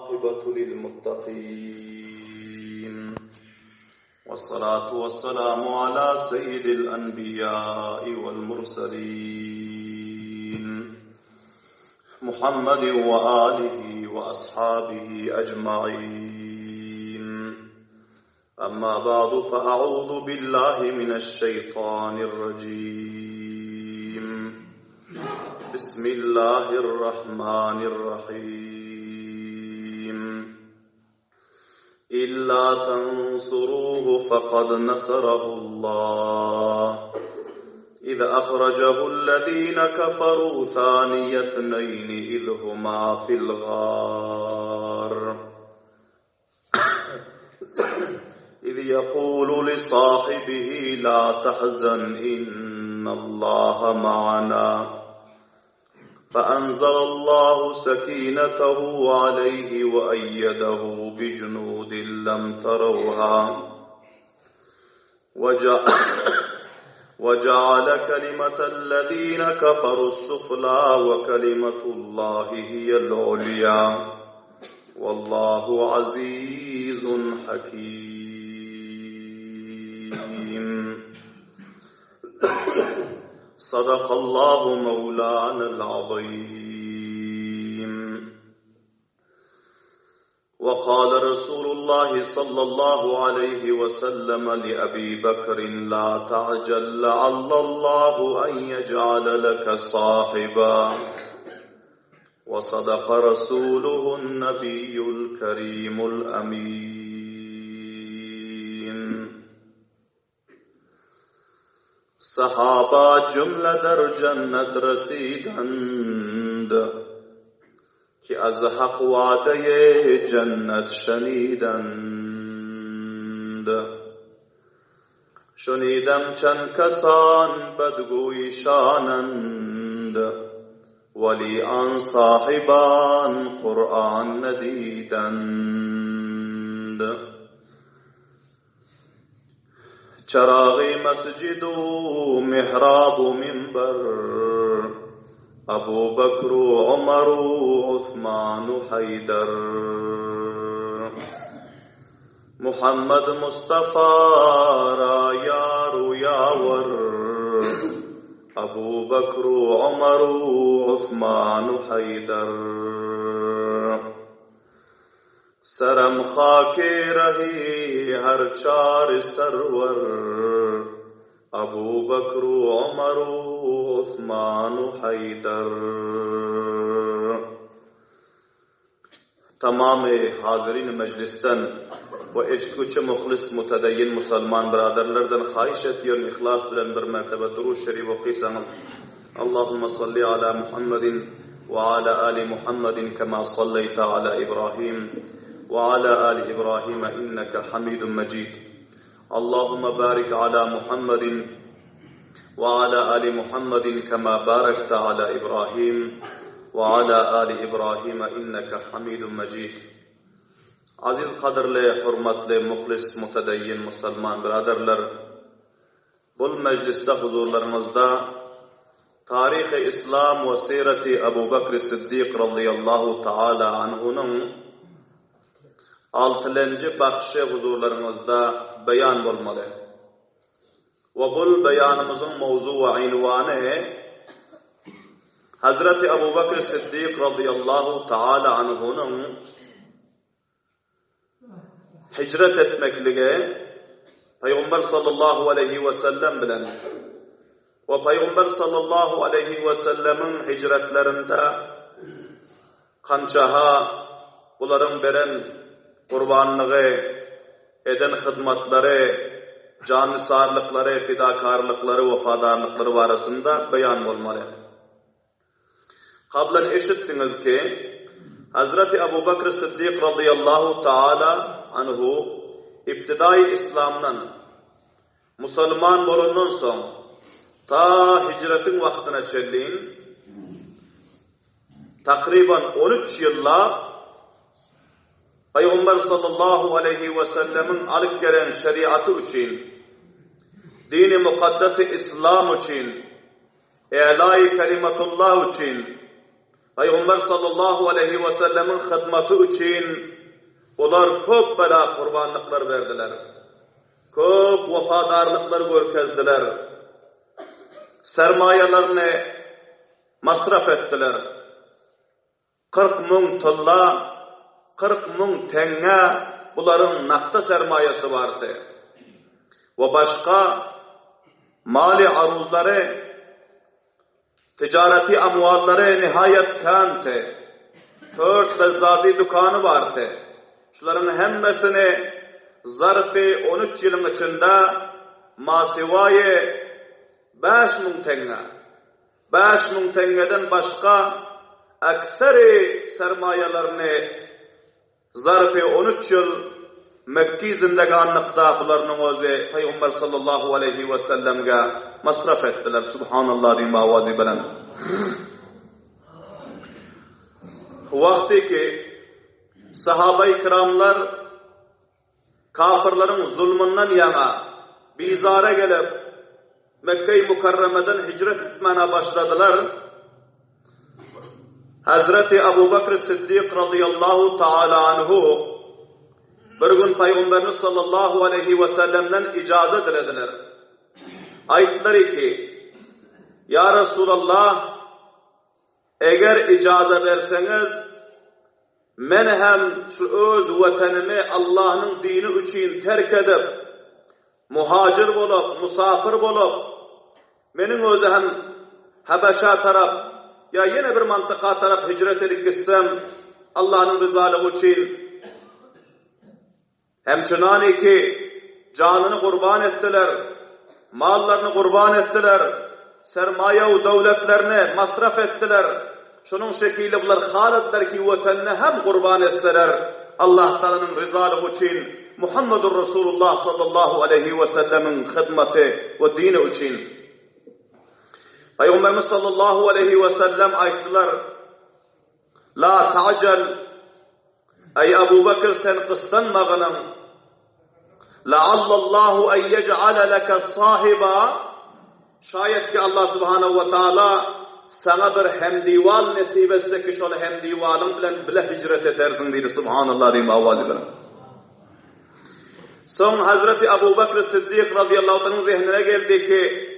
والعاقبة للمتقين والصلاة والسلام على سيد الأنبياء والمرسلين محمد وآله وأصحابه أجمعين. أما بعد فأعوذ بالله من الشيطان الرجيم. بسم الله الرحمن الرحيم. إلا تنصروه فقد نصره الله إذ أخرجه الذين كفروا ثاني اثنين إذ هما في الغار إذ يقول لصاحبه لا تحزن إن الله معنا فأنزل الله سكينته عليه وأيده بجنود لم تروها وجعل كلمة الذين كفروا السفلى وكلمة الله هي العليا والله عزيز حكيم. صدق الله مولانا العظيم. وقال رسول الله صلى الله عليه وسلم لأبي بكر لا تعجل لعل الله أن يجعل لك صاحبا وصدق رسوله النبي الكريم الأمين. صحابه جمله در جنت رسیدند که از حق وعده جنت شنیدند. شنیدم چند کسان بدگویشانند ولی آن صاحبان قرآن ندیدند. چراغ مسجد و محراب و منبر ابو بکر و عمر و عثمان و حیدر. محمد مصطفی را یار و یاور ابو بکر و عمر و عثمان و حیدر. سرم خاک رہی ہر چار سرور ابو بکر و عمر و عثمان و حیدر. تمام حاضرین مجلستن و اجتکوچ مخلص متدین مسلمان برادرلردن خواهشت یون اخلاص بلن بر مرتبه درود شریف و قیسان. اللهم صل على محمد وعلى آل محمد كما صليت على إبراهيم وعلى آل إبراهيم إنك حميد مجيد. اللهم بارك على محمد وعلى آل محمد كما باركت على إبراهيم وعلى آل إبراهيم إنك حميد مجيد. عزیز قدر لے حرمت لے مخلص متدین مسلمان برادرلر بل مجلس دا حضورلرمزدا تاریخ اسلام و سیرت ابو بکر صدیق رضی اللہ تعالی عنہنن altılence bakışı huzurlarımızda beyan olmalı. Ve bu beyanımızın mevzu ve invanı Hazreti Ebu Bekir Sıddık radıyallahu teala anhunun hicret etmekliğe Peygamber sallallahu aleyhi ve sellem bilen ve Peygamber sallallahu aleyhi ve sellemin hicretlerinde kançaha bunların veren kurbanlığı, eden hizmetleri, canisarlıkları, fidakarlıkları, vefadarlıkları arasında beyan olmalı. Kablen eşittiniz ki Hazreti Ebu Bekir Sıddık radıyallahu teala anhu iptidai İslam'dan Müslüman olundan son ta hicretin vaktine çelliğin takriben 13 yılla Peygamber sallallahu aleyhi ve sellemin alıp gelen şeriatı için, dini mukaddesi İslam için, i'lâ-i kelimetullah için Peygamber sallallahu aleyhi ve sellemin hizmeti için onlar köp bela kurbanlıklar verdiler. Köp vafadarlıklar görkezdiler. Sermayelerini masraf ettiler. 40 ming tilla, 40 ming tenge bunların nakta sermayesi vardı. Ve başka mali aruzları, ticareti amvalları nihayet kântı. 4 bezzazi dükkanı vardı. Şuların hemmesini zarfı 13 yılın içinde masivayı 5.000 tenge. 5.000 tengeden başka aksari sermayelerini zarfı 13 yıl Mekki zindeganlıkta bularının özü Peygamber sallallahu aleyhi ve sellem'e masraf ettiler. Subhanallah diyeyim avazi bilen. Vakti ki sahabe-i kiramlar kafirlerin zulmünden yana bizara gelip Mekke-i Mukarreme'den hicret etmeye başladılar. Hazreti Ebu Bekir Siddiq radıyallahu ta'ala anhu bir gün Peygamberimiz sallallahu aleyhi ve sellem'den icazet dilediler. Aytdılar ki, Ya Resulallah, eğer icazet verseniz, men hem şu öz vatanımı Allah'ın dini için terk edip, muhacir bolup, musafir bolup, menin özü hem Habeşa taraf, ya yine bir mantıka taraf hicret edip gitsem, Allah'ın rızalığı için, hem çınani ki canını kurban ettiler, mallarını kurban ettiler, sermaye ve devletlerini masraf ettiler. Şunun şekilde bunlar halediler ki vatanını hem kurban etseler, Allah Teala'nın rızalığı için, Muhammedur Resulullah sallallahu aleyhi ve sellemin hizmeti ve dini için. Peygamberimiz sallallahu aleyhi ve sellem ayettiler, La ta'cel, ey Ebu Bekir sen kıskanmağının, la'allallahu en yec'ale leke sahiba, şayet ki Allah subhanahu ve ta'ala sana bir hemdival nasip etse ki şöyle hemdivalın bile hicret edersin dedi. Subhanallah diyeyim avazı bilen. Son Hazreti Ebu Bekir Siddiq radıyallahu anh'ın zihnine geldi ki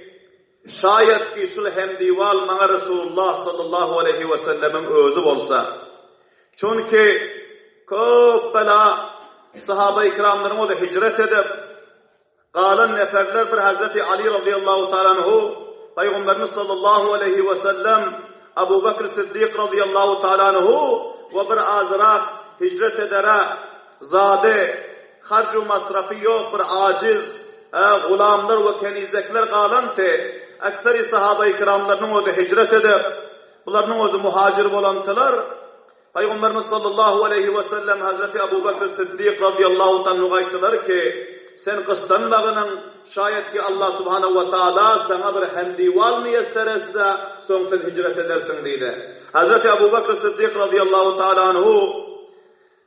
şayet ki şu hemdival bana Resulullah sallallahu aleyhi ve sellemin özü olsa. Çünkü köp bela sahabe-i kiramların o da hicret edip kalan neferler bir Hazreti Ali radıyallahu ta'ala anhu Peygamberimiz sallallahu aleyhi ve sellem Ebu Bekir Siddiq radıyallahu ta'ala anhu ve bir azrak hicret edere zade harcu masrafı yok bir aciz gulamlar ve kenizekler kalan te aksari sahabe-i kiramların o da hicret edip bunların o da muhacir olantılar Peygamberimiz sallallahu aleyhi ve sellem Hazreti Ebu Bekir Siddiq radıyallahu ta'ala ayttılar ki sen kıskanmağının şayet ki Allah subhanahu ve ta'ala sana bir hemdival müyesser etse sonuçta hicret edersin dedi. Hazreti Ebu Bekir Siddiq radıyallahu ta'ala anhu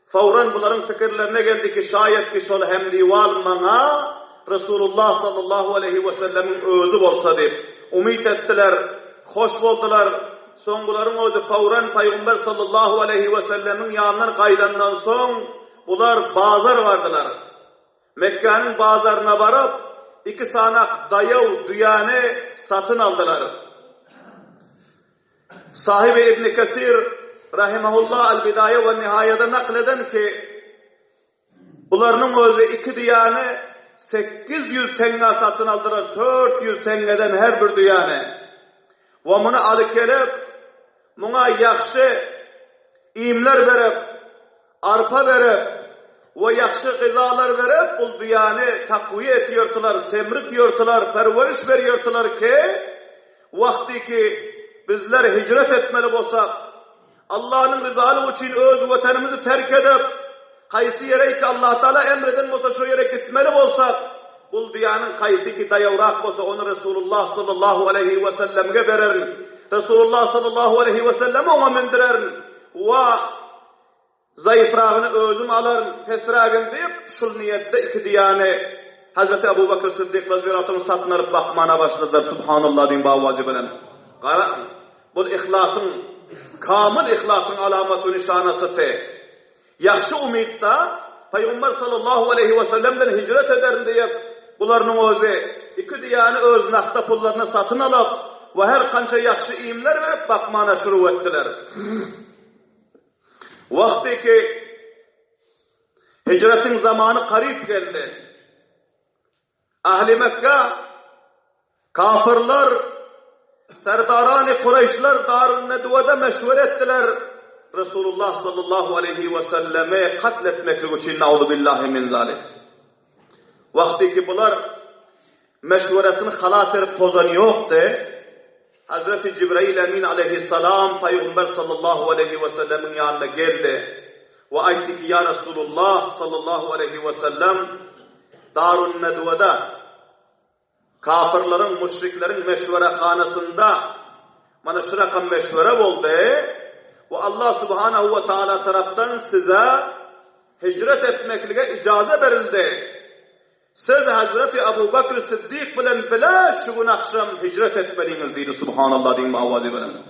fauran bunların fikirlerine geldi ki şayet ki şöyle hemdival bana Resulullah sallallahu aleyhi ve sellemin özü olsa deyip umut ettiler, hoş oldular. Son bunların özü fauran Peygamber sallallahu aleyhi ve sellemin yanından kaydandan son bunlar bazar vardılar. Mekke'nin bazarına varıp 2 sanak dayav düyanı satın aldılar. Sahibi İbn Kesir rahimahullah el-Bidaye ve Nihayede nakleden ki bunların özü 2 düyanı 800 tenge satın aldılar. 400 tengeden her bir düyanı. Ve bunu alıp gelip buna yakşı imler verip arpa verip ve yakşı gızalar verip bu düyanı takviye ediyordular, semritiyordular, perveriş veriyordular ki vakti ki bizler hicret etmeli olsak Allah'ın rızalığı için öz vatanımızı terk edip kaysi yere ki Allah Teala emreden olsa şu yere gitmeli olsak bu düyanın kaysi ki dayavrak olsa onu Resulullah sallallahu aleyhi ve sellem'e verir. Resulullah sallallahu aleyhi ve sellem ona mindirer ve zayıfrağını özüm alır, fesrağın deyip şu niyette 2 diyanı Hazreti Ebu Bekir Siddiq radıyallahu anh satın alıp bakmana başladılar. Subhanallah diyeyim bağvacı bilen. Bu ihlasın kamil ihlasın alamatı nişanası te. Yaxşı umidda Peygamber sallallahu aleyhi ve sellem'den hicret ederim diye bularının özü iki diyani öz naqda pullarını satın alıp ve her kança yaxşı iyimler verip bakmana şuru ettiler. Vakti ki hicretin zamanı karib geldi. Ahli Mekke kafirler Serdarani Kureyşler Darun Nedve'de meşvur ettiler. Resulullah sallallahu aleyhi ve selleme katletmeklik için nauzu billahi min zalik. Vakti ki bunlar meşvuresini halas edip tozanı yoktu. Hazreti Cibril Emin aleyhisselam Peygamber sallallahu aleyhi ve sellemin yanına geldi. Ve aytti ki ya Resulullah sallallahu aleyhi ve sellem Darun Nedve'de kafirlerin, müşriklerin meşverehanasında bana şurakan meşvere oldu. Ve Allah subhanahu ve taala taraftan size hicret etmekliğe icazet verildi. Siz Hazreti Ebu Bekir Sıddık bilen bile şu gün akşam hicret etmeliyiz dedi. Subhanallah diyeyim avazi benim.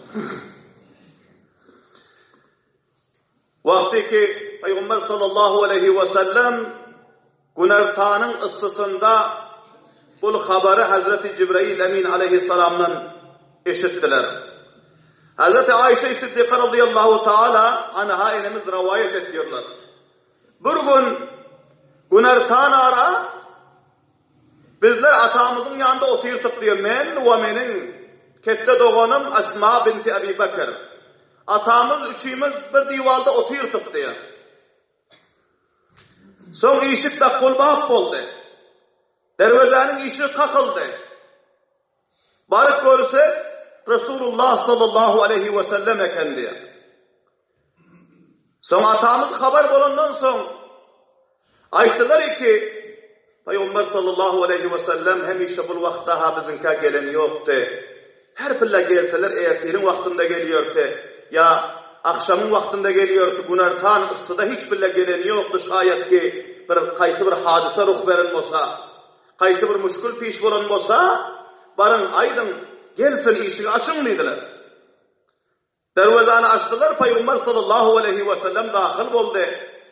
Vakti ki Peygamber sallallahu aleyhi ve sellem Günertan'ın ıssısında bu haberi Hazreti Cibril Emin aleyhisselam'dan işittiler. Hazreti Ayşe Sıddıka radıyallahu teala anha enemiz rivayet ediyorlar. Bir gün Günertan ara bizler atamızın yanında oturttuk diyor. Men ve menin kette doğanım Esma binti Ebi Bekir. Atamız üçümüz bir divalda oturttuk diyor. Son işik de kulbap oldu. Dervezenin işi kakıldı. Barık görse Resulullah sallallahu aleyhi ve sellem ekendi. Son atamız haber bulundan son ayttılar ki Peygamber sallallahu aleyhi ve sellem hemişe bu vakta bizinka gelen yoktu. Her pilla gelseler ertirin vaktinde geliyordu. Ya akşamın vaktinde geliyordu. Günertan ıssıda hiç pilla gelen yoktu. Şayet ki kaysı bir hadise ruh veren olsa, kaysı bir müşkül piş olan olsa, barın aydın gelsin işini açın dediler. Dervezanı açtılar. Peygamber sallallahu aleyhi ve sellem dahil oldu.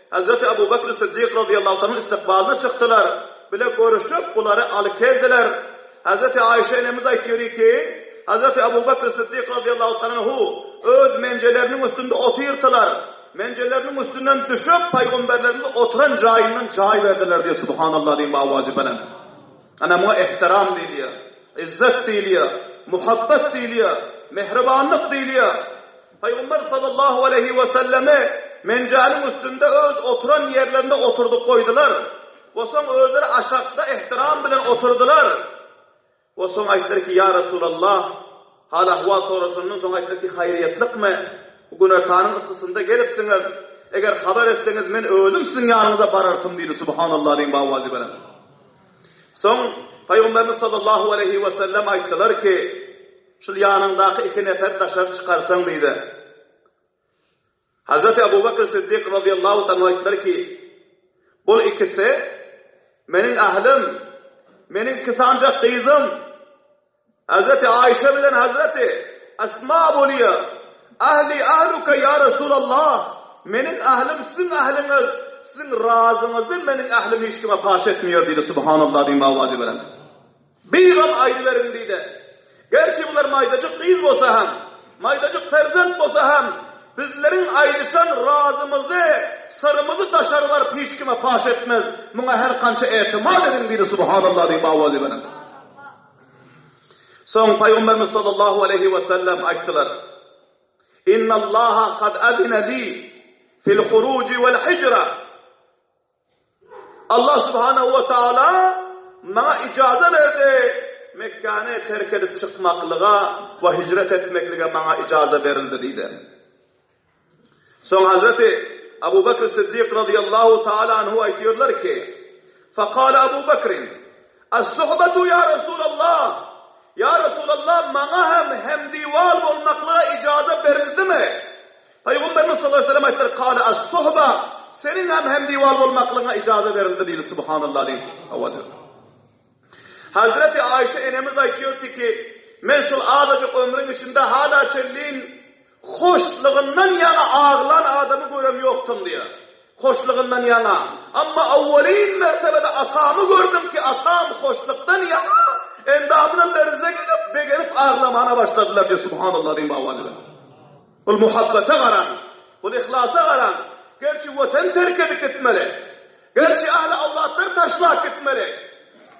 Hazreti Ebu Bekir Sıddık radıyallahu anh'ın istikbalına çıktılar. Bile görüşüp bunları alıp geldiler. Hazreti Ayşe enemiz aytıyor ki Hazreti Ebu Bekir Sıddık radıyallahu anh'u öz mencelerinin üstünde oturttular. Mencelerinin üstünden düşüp peygamberlerinin oturan cayından cay verdiler diye subhanallah diyeyim avazi bana. Ana bu ihtiram diliyor, izzet diliyor, muhabbet diliyor, mehribanlık diliyor. Peygamber sallallahu aleyhi ve selleme mencalin üstünde öz oturan yerlerinde oturduk koydular. O son özleri aşağıda ihtiram bilen oturdular. O son ayetler ki ya Resulallah hala hava sonrasının son ayetler ki hayriyetlik mi? Bugün ertanın ıssısında gelipsiniz. Eğer haber etseniz men ölüm sizin yanınıza barartım deydi. Subhanallah diyeyim bağvazı benim. Son Peygamberimiz sallallahu aleyhi ve sellem ayettiler ki şu yanındaki iki nefer taşar çıkarsan deydi. Hazreti Ebu Bekir Sıddık radıyallahu anh ayettiler ki bu ikisi menin ahlim, menin kısancak kızım Hazreti Ayşe bilen Hazreti Esma buluyor. Ahli ahluka ya Resulallah. Menin ahlim sizin ahliniz, sizin razınızın menin ahlim hiç kime paş etmiyor dedi. Subhanallah diyeyim avazi veren. Bir gram ayrı verin dedi. Gerçi bunlar maydacık kız olsa hem, maydacık perzent olsa hem, bizlerin ayrışan razımızı, sarımızı taşarlar hiç kime paş etmez. Buna her kança etimat edin dedi. Subhanallah diyeyim avazi veren. Son Peygamberimiz sallallahu aleyhi ve sellem ayettiler. İnna Allaha kad adina li fil huruci vel hicra. Allah subhanahu ve taala bana icazet verdi. Mekke'ni terk edip çıkmaklığa ve hicret etmekliğe bana icazet verildi dedi. Son Hazreti Ebu Bekir Sıddık radıyallahu taala anhu aytiyorlar ki فَقَالَ Ebu Bekir'in Es-suhbetu ya Resulallah. Ya Resulallah bana hem dival olmakla icazet verildi mi? Peygamberimiz sallallahu aleyhi ve sellem ayetler kâle es-suhbe senin hem dival olmakla icazet verildi değil. Subhanallah değil. Hazreti Ayşe enemiz ayetiyor ki men şu adacık ömrün içinde hala çelliğin hoşluğundan yana ağlan adamı görem yoktum diye. Hoşluğundan yana. Ama avvaleyin mertebede atamı gördüm ki atam hoşluktan yana endamına derze gelip begelip ağlamana başladılar diye. Subhanallah diyeyim avvaleyin. Bu muhabbete garan, bu ihlasa garan. Gerçi vatan terk edip gitmeli. Gerçi ahli avlatlar taşlak gitmeli.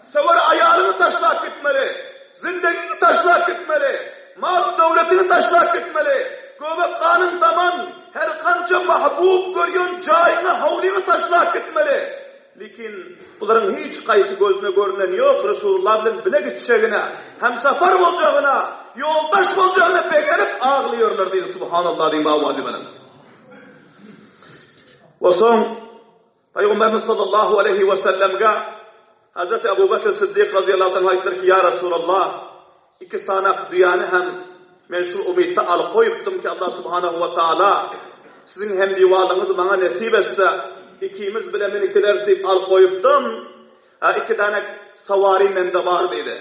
Sever ayarını taşlak gitmeli. Zindagini taşlak gitmeli. Mal devletini taşlak gitmeli. Göbek kanın daman her kança mahbub görüyon cayını havlini taşlak gitmeli. Lekin bunların hiç kayısı gözüne görünen yok. Resulullah bilen bile gideceğine, hemsafar olacağına, yoldaş olacağına beğenip ağlıyorlar diye. Subhanallah diyeyim bağvali benim. Ve son Peygamberimiz sallallahu aleyhi ve sellem'e Hazreti Ebu Bekir Sıddık radıyallahu anh aytlar ki ya Resulallah iki sanak duyanı hem men şu umidde al koyuptum ki Allah subhanahu ve taala sizin hem divalınız bana nasip etse ikimiz bile men iki ders deyip al koyuptum. İki tane savari mende var dedi.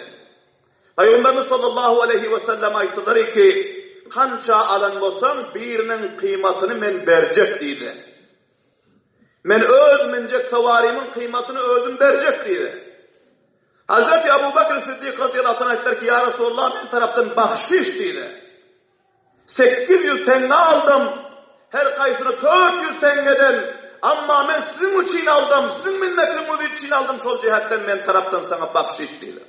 Peygamberimiz sallallahu aleyhi ve sellem aytlar ki kança alan bolsan birinin kıymetini men bercek dedi. Men öz mincek savarimin kıymetini özüm bercek dedi. Hazreti Ebu Bekir Sıddık radıyallahu anh aytlar ki ya Resulullah ben taraftan bahşiş dedi. 800 tenge aldım. Her kaysını 400 tengeden. Ama ben sizin için aldım. Sizin milletiniz için aldım. Şol cihetten men taraftan sana bahşiş dedi.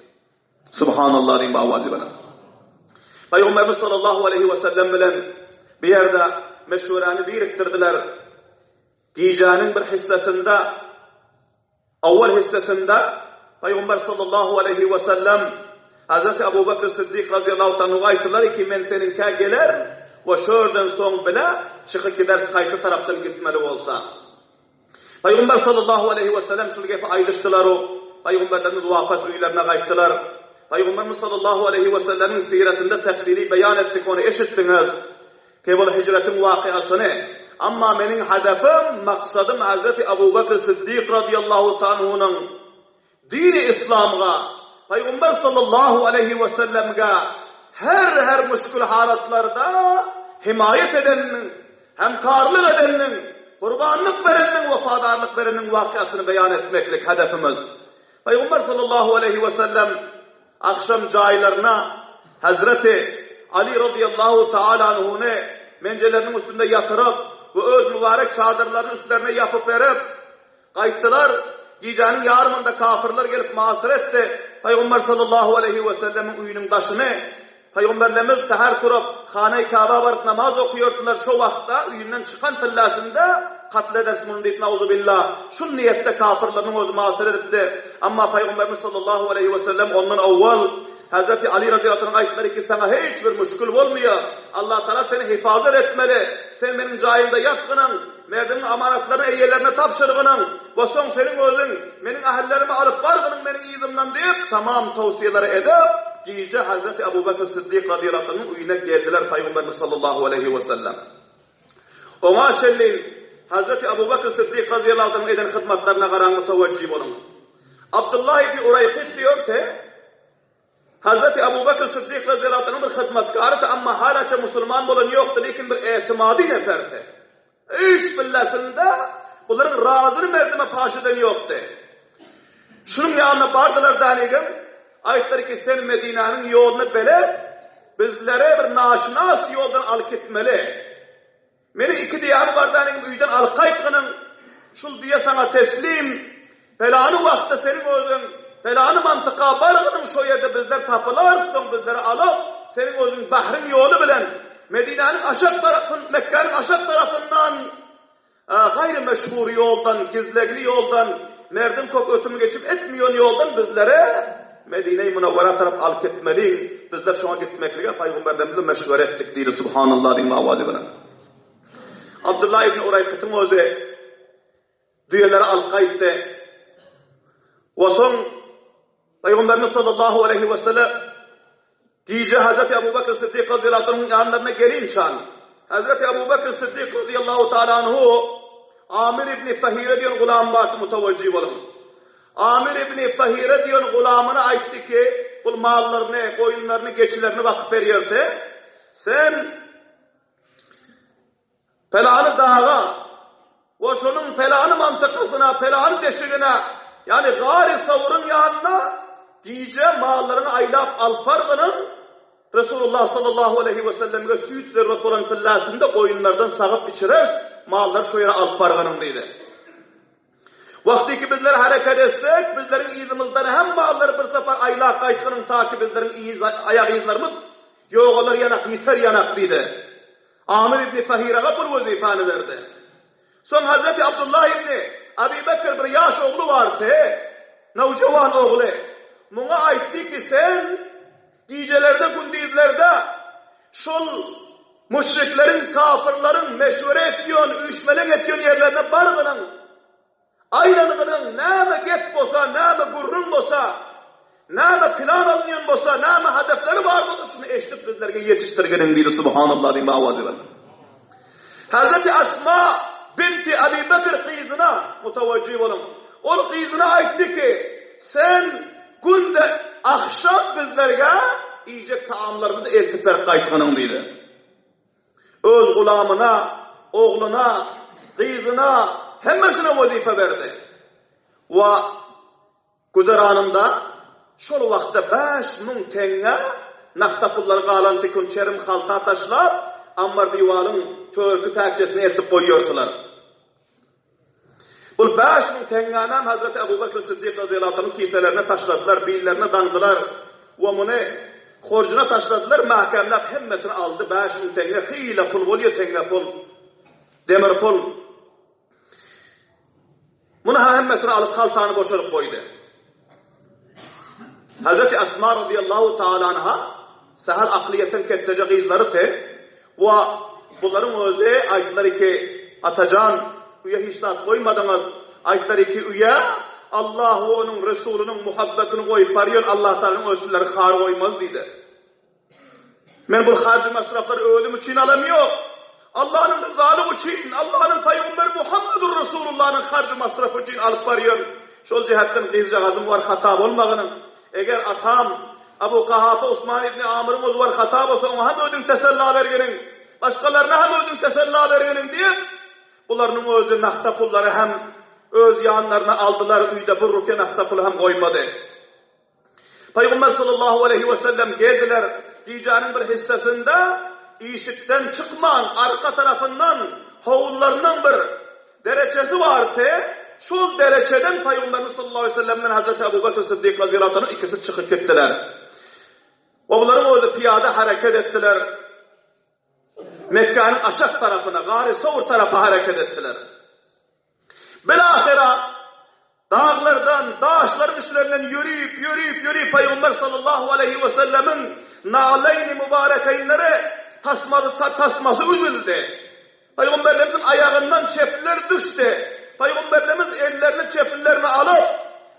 Subhanallah diyeyim bağvacı bana. Peygamberimiz sallallahu aleyhi ve sellem bilen bir yerde meşhurani biriktirdiler. Giyeceğinin bir hissesinde, avval hissesinde Peygamber sallallahu aleyhi ve sellem Hazreti Ebu Bekir Sıddık radıyallahu anh'a ayttılar ki men seninke gelir ve şuradan son bile çıkıp giderse kaysı taraftan gitmeli olsa. Peygamber sallallahu aleyhi ve sellem şu gibi ayrıştılar o. Peygamberlerimiz vafat üylerine kayıttılar. Peygamberimiz sallallahu aleyhi ve sellemin siretinde tefsili beyan ettik onu eşittiniz. Kebul hicretin vakıasını. Ama benim hedefim, maksadım Hazreti Ebu Bekir Sıddık radıyallahu anhu'nun dini İslam'a, Peygamber sallallahu aleyhi ve sellem'e her müşkül halatlarda himayet edenin, hemkarlık edenin, kurbanlık verenin, vefadarlık verenin vakıasını beyan etmeklik hedefimiz. Peygamber sallallahu aleyhi ve sellem akşam caylarına Hazreti Ali radıyallahu ta'ala anhu'nu mencelerinin üstünde yatırıp bu öz mübarek çadırların üstlerine yapıp verip kayıttılar. Gecenin yarımında kafirler gelip masır etti. Peygamber sallallahu aleyhi ve sellemin uyunun taşını. Peygamberlerimiz seher kurup Hane-i Kabe varıp namaz okuyordular. Şu vakta uyundan çıkan pillasında katledersin bunu deyip nauzubillah. Şu niyette kafirlerin özü masır edipti. Ama Peygamberimiz sallallahu aleyhi ve sellem ondan evvel Hazreti Ali radıyallahu anh'a aytları ki sana hiçbir müşkül olmuyor. Allah Teala seni hifazet etmeli. Sen benim cayimde yatkının, merdimin amanatlarını eyyelerine tapşırgının, ve son senin özün, benim ahillerimi alıp bargının benim izimden deyip tamam tavsiyeleri edip, gece Hazreti Ebu Bekir Sıddık radıyallahu anh'ın uyuna geldiler Peygamberimiz sallallahu aleyhi ve sellem. Ona şellin Hazreti Ebu Bekir Sıddık radıyallahu anh'ın eden hizmetlerine karanlık teveccüh olun. Abdullah ibn Uraykit diyor ki, Hazreti Ebu Bekir Sıddık radıyallahu anh'ın bir hizmetkarı ama halaça Müslüman olan yoktu, lakin bir etimadi neferdi. Hiç billasında bunların razını merdime paşıdan yoktu. Şunun yanına bardılar danigim, ayetleri ki sen Medine'nin yolunu bele, bizlere bir naşinas yoldan al gitmeli. Beni iki diyarı var danigim, üyden al kayıtkının, şul diye sana teslim, felanı vakti senin özün, felanı mantıka bargının şu yerde bizler tapılarsın, bizleri alıp, senin özün bahrin yolu bilen, Medine'nin aşağı tarafın, Mekke'nin aşağı tarafından gayri meşhur yoldan, gizlegli yoldan, merdim kok ötümü geçip etmiyor yoldan bizlere Medine-i Münevvere taraf alıp gitmeli. Bizler şuna gitmekliğe Peygamberlerimizle meşvere ettik değil. Subhanallah diyeyim avazi bana. Abdullah ibn Uraykit'in özü düyeleri alıp kayıttı. Ve son Peygamberimiz sallallahu aleyhi ve sellem gece Hazreti Ebu Bekir Sıddık radıyallahu anh'ın yanlarına geleyim şan. Hazreti Ebu Bekir Sıddık radıyallahu ta'ala anhu Amir ibn Fahire diyor gulam vardı muteveccih olun. Amir ibn Fahire diyor gulamına aitti ki bu mallarını, koyunlarını, geçilerini vakıf veriyordu. Sen Pelanı dağa, ve şunun pelanı mantıkasına, pelanı deşigine, yani gari savurun yanına, diye mallarını aylap alpargının, Resulullah sallallahu aleyhi ve sellem'e süt zerrat olan pillasında oyunlardan sağıp içirer, mallar şu yere alpargının deydi. Vakti ki bizler hareket etsek, bizlerin izimizden hem malları bir sefer aylak kaytkının ta ki bizlerin ayak izlerimiz, yok olur yanak, yeter yanak deydi. Amir İbni Fahir'e bu vazifani verdi. Son Hazreti Abdullah İbni Abi Bekir bir yaş oğlu vardı, nevcevan oğlu. Buna aitti ki sen gecelerde, gündüzlerde şol müşriklerin, kafirlerin meşvere ettiyon, üşmelen ettiyon yerlerine bargının, aylanıgının näme gep bolsa, näme gurrun bolsa, näme plan alınyan bolsa, näme hedefleri bar bolsa şunu eşitip bizlerge yetiştirgenin deydi subhanallah diye avazı var. Hazreti Asma binti Abi Bekir kızına mutavacih olun. O kızına aytti ki sen günde akşam bizlerge yiyecek taamlarımızı eltip berip kaytganın deydi. Öz gulamına, oğluna, kızına, hemmesine vazife verdi. Ve güzeranında şol vaqtda 5.000 tenge nafta pulları qalanti kun çerim halta taşlap ammar divalın törkü takçesine eltip koyuyordular. Bu 5.000 tengadan Hazreti Ebu Bekir Siddiq radıyallahu anh'ın kiselerine taşladılar, billerine dandılar ve bunu horcuna taşladılar, mahkemler hemmesini aldı. 5.000 tenge, hile pul oluyor, tenge pul, demir pul. Bunu hemmesini alıp kaltağını boşalıp koydu. Hazreti Asma radıyallahu ta'ala anha sahal akliyetten kettece kızları te ve bunların özü ayetleri ki atacan üye hiçlat koymadınız, ayetleri ki üye Allah ve onun Resulünün muhabbetini koyup arıyor, Allah Teala'nın ölçüleri khar koymaz dedi. Ben bu harcı masrafları ölüm için alamıyor. Allah'ın rızalığı için, Allah'ın Peygamberi Muhammedur Resulullah'ın harcı masrafı için alıp varıyor. Şol cihetten kızcağızım var hata olmağının. Eğer atam Abu Kahafa Osman İbni Amr'ımız var hata olsa ona hem ödün tesella vergenin, başkalarına hem ödün tesella vergenin diye bunların özü nakta pulları hem öz yanlarına aldılar, uyda burruken nakta pulu hem koymadı. Peygamber sallallahu aleyhi ve sellem geldiler, diyeceğinin bir hissesinde İşitten çıkman arka tarafından havullarının bir derecesi vardı. Şu dereceden Peygamberimiz sallallahu aleyhi ve sellem'den Hazreti Ebu Bekir Siddiq radıyallahu anh'ın ikisi çıkıp gittiler. Ve bunların orada piyade hareket ettiler. Mekke'nin aşağı tarafına, Gari Savur tarafa hareket ettiler. Bilahira dağlardan, dağışların üstlerinden yürüyüp Peygamber sallallahu aleyhi ve sellem'in na'leyn-i mübarekeynleri tasması üzüldü. Peygamberlerimizin ayağından çepler düştü. Peygamberlerimiz ellerini çeplerini alıp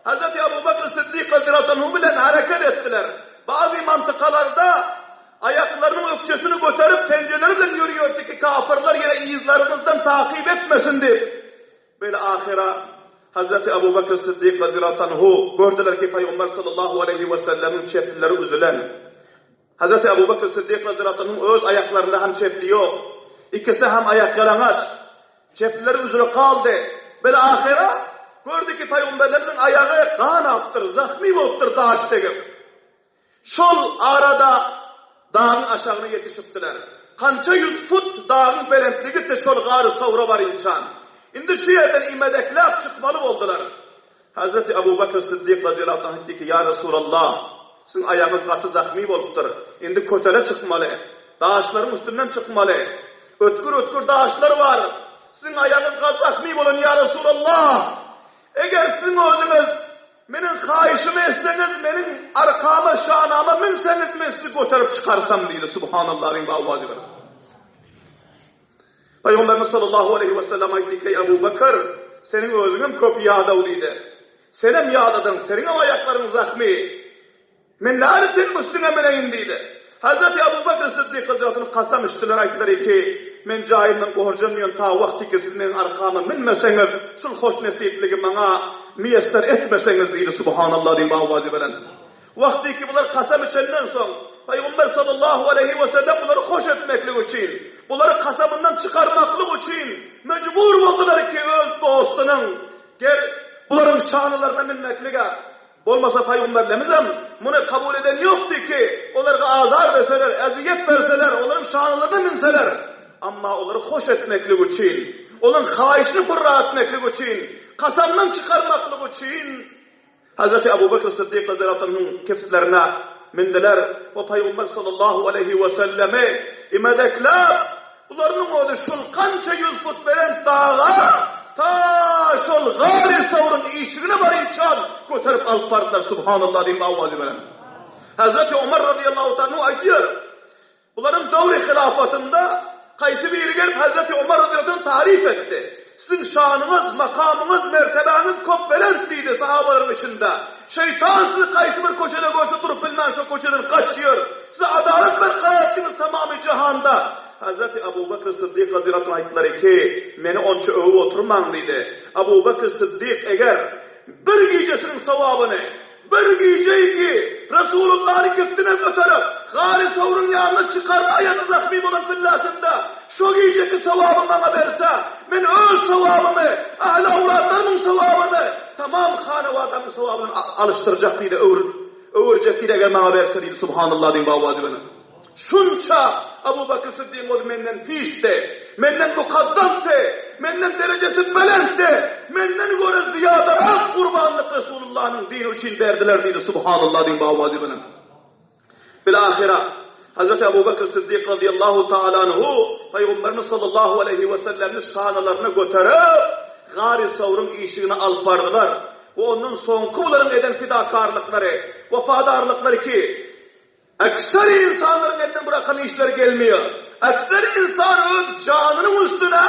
Hz. Ebu Bekir Siddiq radıyallahu anh bilen hareket ettiler. Bazı mantıkalarda ayaklarının ökçesini götürüp pencereleriyle yürüyordu ki kafirler yine izlerimizden takip etmesin diye. Böyle ahira Hz. Ebu Bekir Siddiq radıyallahu anh gördüler ki Peygamber sallallahu aleyhi ve sellemin çepleri üzülen. Hz. Ebu Bekir Siddiq radıyallahu anh'ın öz ayaklarında hem çepli yok. İkisi hem ayak yalanaç. Çepleri üzülü kaldı. Böyle ahira gördü ki Peygamberlerimizin ayağı kan aptır, zahmi oluptur dağıştı gibi. Şol arada dağın aşağına yetişiptiler. Kança 100 fut dağın belentliği de şol Gari Savur'a var insan. Şimdi şu yerden imedeklap çıkmalı oldular. Hz. Ebu Bekir Siddiq radıyallahu anh dedi ki ya Resulallah sizin ayağınız katı zahmi oluptur. Şimdi kötele çıkmalı. Dağışların üstünden çıkmalı. Ötkür dağışlar var. Sizin ayağınız katı zahmi olun ya Resulallah. Eğer sizin özünüz benim kayışımı etseniz, benim arkama, şanama minseniz mi sizi götürüp çıkarsam deydi. Subhanallah'ın bağvazı var. Peygamberimiz sallallahu aleyhi ve sellem ayette ki Ebu Bekir senin özünün köp yağda deydi. Senin yağdadın, senin ayakların zahmi. Men nâri senin üstüne meneyim deydi. Hazreti Ebu Bekir Siddiq Hazretleri kasam iştiler ayetler ki men cahilmen kohorcanmıyon ta vakti ki siz menin arkama minmeseniz şul hoş nesipliği bana miyester etmeseniz deydi. Subhanallah diyeyim bağvazı veren. Vakti ki bunlar kasam içenden son Peygamber sallallahu aleyhi ve sellem bunları hoş etmeklik için Onları kasabından çıkarmaklık için mecbur oldular ki öz dostunun bunların şanlarına minmeklige. Olmasa Peygamberlerimizem bunu kabul eden yoktu ki onlara azar verseler, eziyet verseler, onların şanlarına minseler. Ama onları hoş etmeklik için, onun haişini fırra etmeklik için, kasabından çıkarmaklık için Hazreti Ebu Bekir Sıddık Hazretleri Anh'ın kefitlerine mindiler ve Peygamber sallallahu aleyhi ve selleme imedekler. Ularının oğlu şul kança 100 fut veren dağa ta şul gari savrun işine varınçan götürüp alıp bardılar. Subhanallah diyeyim avvazı veren. Hazreti Ömer radıyallahu anhu aydiyor. Uların devri hilafetinde kaysi bir gelip Hazreti Ömer radıyallahu anh tarif etti. Sizin şanınız, makamınız, mertebeniz çok velentiydi sahabaların içinde. Şeytan sizi kaysi bir koçada görse durup bilmem şu koçadan kaçıyor. Size adalet berkarattınız tamamı cihanda. Hazreti Ebu Bekir Sıddık Hazretleri ayetleri ki meni onça övü oturmam dedi. Ebu Bekir Sıddık eğer bir gecesinin sevabını bir geceyi ki Resulullah'ın kiftine götürüp gari savrun yanına çıkardı ayağını zahmi olan fillasında şu geceki sevabını bana verse ben öz sevabımı ahle avratlarımın sevabını tamam hanevadamın sevabını alıştıracak diye öğürecek diye bana verse diye subhanallah diyeyim bağvazı bana. Şunça Ebu Bekir Sıddık'ın o menden pişti, menden mukaddamdı, menden derecesi belentti, menden göre ziyadarak kurbanlık Resulullah'ın dini için verdiler diye subhanallah diyeyim bağvazı bana. Bilahira Hazreti Ebu Bekir Sıddık radıyallahu ta'ala anhu Peygamberimiz sallallahu aleyhi ve sellem'in şanalarına götürüp gari savrun işini alpardılar. Ve onun son kuvların eden fidakarlıkları, vefadarlıkları ki ekser insanların elinden bırakan işler gelmiyor. Ekser insan öz canının üstüne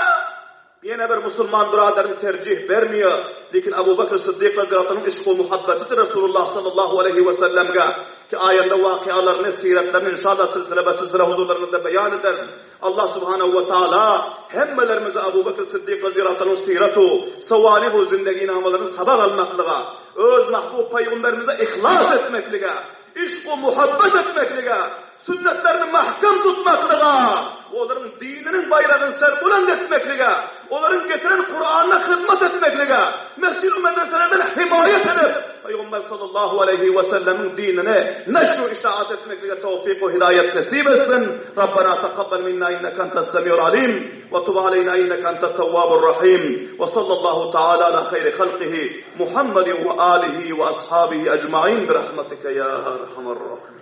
yine bir Müslüman biraderini tercih vermiyor. Lakin Ebu Bekir Sıddık radıyallahu anh'ın işk ve muhabbeti Resulullah sallallahu aleyhi ve sellem'e ki ayette vakialarını, siretlerini inşallah silsile huzurlarınızda beyan ederiz. Allah subhanehu ve teala hemmelerimize Ebu Bekir Sıddık radıyallahu anh'ın siretu, savalihu zindagi namalarını sabah almaklığa, öz mahbub peygamberimize ihlas etmekliğe, işk ve muhabbet etmekliğe, sünnetlerini mahkam tutmaklığa, onların dininin bayrağını serbuland etmekliğe, onların getiren Kur'an'a hizmet etmekliğe, mescid-i medreselerden himayet edip, Peygamber sallallahu aleyhi ve sellemin dinine neşru işaat etmekliğe tevfik ve hidayet nasip etsin. Rabbena taqabbal minna inneke entes semiyul alim ve tub aleyna inneke entet tevvabur rahim ve sallallahu teala ala hayri halqihi Muhammedin ve alihi ve ashabihi ecmaîn bi rahmetike ya erhamer rahim.